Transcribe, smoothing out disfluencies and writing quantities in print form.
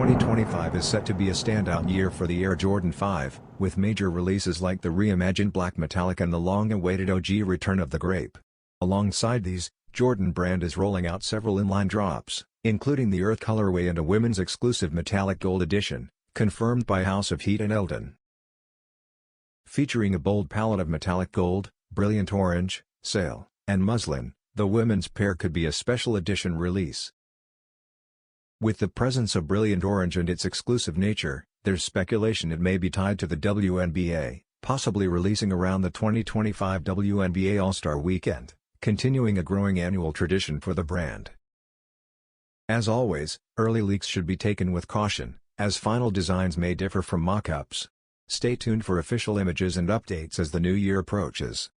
2025 is set to be a standout year for the Air Jordan 5, with major releases like the reimagined black metallic and the long-awaited OG return of the Grape. Alongside these, Jordan brand is rolling out several inline drops, including the Earth colorway and a women's exclusive metallic gold edition, confirmed by House of Heat and Elden. Featuring a bold palette of metallic gold, brilliant orange, sail, and muslin, the women's pair could be a special edition release. With the presence of brilliant orange and its exclusive nature, there's speculation it may be tied to the WNBA, possibly releasing around the 2025 WNBA All-Star Weekend, continuing a growing annual tradition for the brand. As always, early leaks should be taken with caution, as final designs may differ from mock-ups. Stay tuned for official images and updates as the new year approaches.